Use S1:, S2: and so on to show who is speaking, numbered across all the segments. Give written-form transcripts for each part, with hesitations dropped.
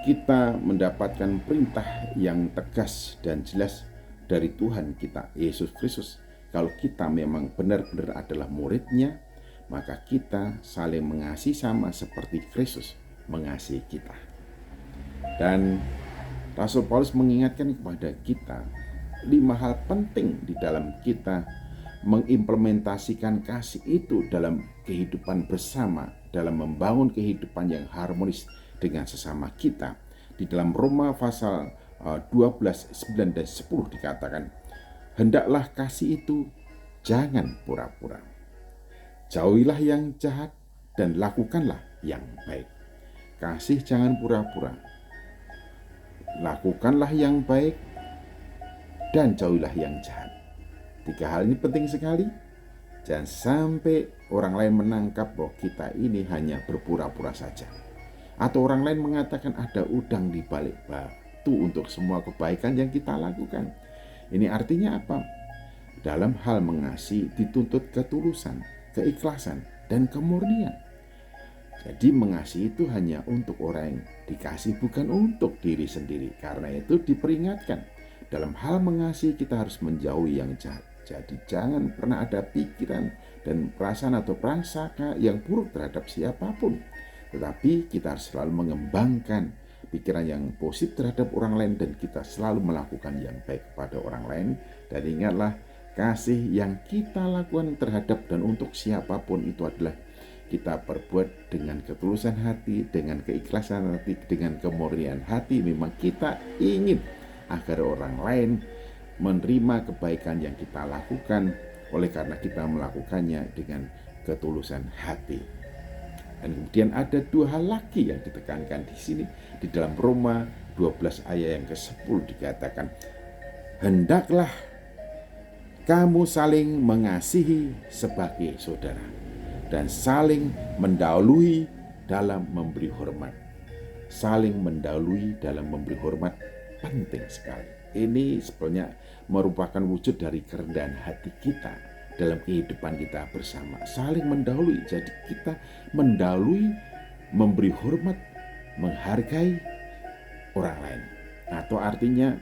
S1: kita mendapatkan perintah yang tegas dan jelas dari Tuhan kita, Yesus Kristus. Kalau kita memang benar-benar adalah murid-Nya, maka kita saling mengasihi sama seperti Kristus mengasihi kita. Dan Rasul Paulus mengingatkan kepada kita 5 hal penting di dalam kita mengimplementasikan kasih itu dalam kehidupan bersama, dalam membangun kehidupan yang harmonis dengan sesama kita. Di dalam Roma pasal 12, 9 dan 10 dikatakan, hendaklah kasih itu jangan pura-pura. Jauhilah yang jahat dan lakukanlah yang baik. Kasih jangan pura-pura. Lakukanlah yang baik dan jauhilah yang jahat. 3 hal ini penting sekali. Jangan sampai orang lain menangkap bahwa kita ini hanya berpura-pura saja. Atau orang lain mengatakan ada udang di balik batu untuk semua kebaikan yang kita lakukan. Ini artinya apa? Dalam hal mengasihi dituntut ketulusan, keikhlasan, dan kemurnian. Jadi mengasihi itu hanya untuk orang yang dikasih, bukan untuk diri sendiri. Karena itu diperingatkan, dalam hal mengasihi kita harus menjauhi yang jahat. Jadi jangan pernah ada pikiran dan perasaan atau prasangka yang buruk terhadap siapapun. Tetapi kita harus selalu mengembangkan pikiran yang positif terhadap orang lain, dan kita selalu melakukan yang baik kepada orang lain. Dan ingatlah, kasih yang kita lakukan terhadap dan untuk siapapun itu adalah kita perbuat dengan ketulusan hati, dengan keikhlasan hati, dengan kemurnian hati. Memang kita ingin agar orang lain menerima kebaikan yang kita lakukan, oleh karena kita melakukannya dengan ketulusan hati. Dan kemudian ada 2 hal lagi yang ditekankan di sini. Di dalam Roma 12 ayat yang ke-10 dikatakan, hendaklah kamu saling mengasihi sebagai saudara dan saling mendahului dalam memberi hormat. Saling mendahului dalam memberi hormat penting sekali. Ini sebenarnya merupakan wujud dari kerendahan hati kita dalam kehidupan kita bersama. Saling mendahului, jadi kita mendahului, memberi hormat, menghargai orang lain. Atau artinya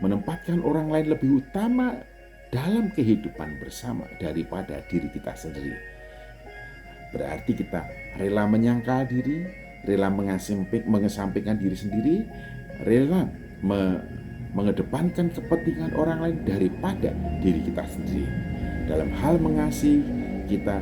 S1: menempatkan orang lain lebih utama dalam kehidupan bersama daripada diri kita sendiri. Berarti kita rela menyangkal diri, rela mengesampingkan diri sendiri, rela mengedepankan kepentingan orang lain daripada diri kita sendiri. Dalam hal mengasihi, kita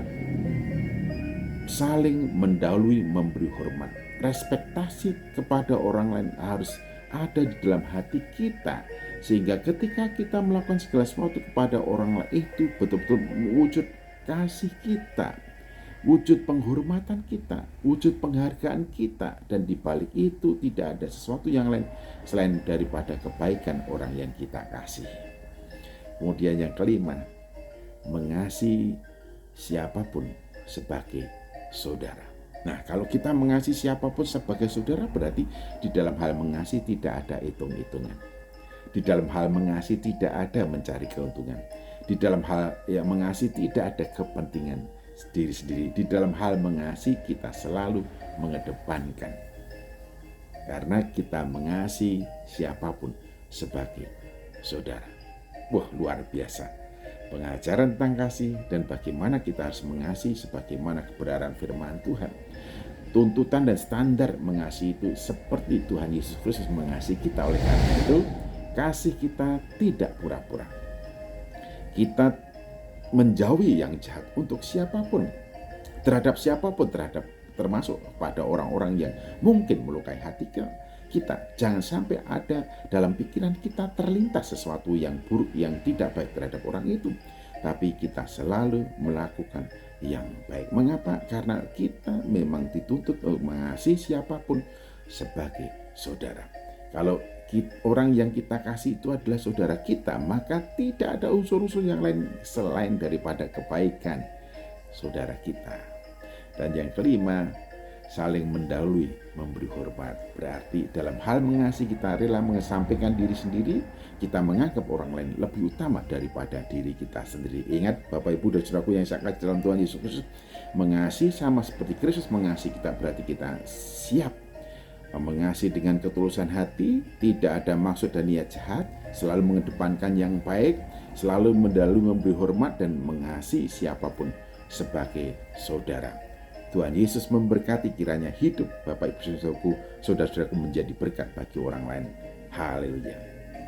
S1: saling mendahului, memberi hormat. Respektasi kepada orang lain harus ada di dalam hati kita, sehingga ketika kita melakukan segala sesuatu kepada orang lain, itu betul-betul wujud kasih kita, wujud penghormatan kita, wujud penghargaan kita. Dan di balik itu tidak ada sesuatu yang lain selain daripada kebaikan orang yang kita kasih. Kemudian yang kelima, mengasihi siapapun sebagai saudara. Nah, kalau kita mengasihi siapapun sebagai saudara, berarti di dalam hal mengasihi tidak ada hitung-hitungan. Di dalam hal mengasihi tidak ada mencari keuntungan. Di dalam hal yang mengasihi tidak ada kepentingan diri sendiri. Di dalam hal mengasihi kita selalu mengedepankan, karena kita mengasihi siapapun sebagai saudara. Wah, luar biasa pengajaran tentang kasih dan bagaimana kita harus mengasihi sebagaimana kebenaran firman Tuhan. Tuntutan dan standar mengasihi itu seperti Tuhan Yesus Kristus mengasihi kita. Oleh karena itu, kasih kita tidak pura-pura. Kita menjauhi yang jahat untuk siapapun, terhadap siapapun, termasuk pada orang-orang yang mungkin melukai hati kita. Jangan sampai ada dalam pikiran kita terlintas sesuatu yang buruk, yang tidak baik terhadap orang itu, tapi kita selalu melakukan yang baik. Mengapa? Karena kita memang dituntut mengasihi siapapun sebagai saudara. Kalau orang yang kita kasih itu adalah saudara kita, maka tidak ada unsur-unsur yang lain selain daripada kebaikan saudara kita. Dan yang kelima, saling mendahului, memberi hormat. Berarti dalam hal mengasihi kita rela mengesampingkan diri sendiri, kita menganggap orang lain lebih utama daripada diri kita sendiri. Ingat Bapak Ibu dan Saudaraku yang saya kasih dalam Tuhan Yesus Kristus, mengasihi sama seperti Kristus mengasihi kita, berarti kita siap Mengasihi dengan ketulusan hati, tidak ada maksud dan niat jahat, selalu mengedepankan yang baik, selalu memberi hormat dan mengasihi siapapun sebagai saudara. Tuhan Yesus memberkati, kiranya hidup Bapak Ibu Saudaraku menjadi berkat bagi orang lain. Haleluya.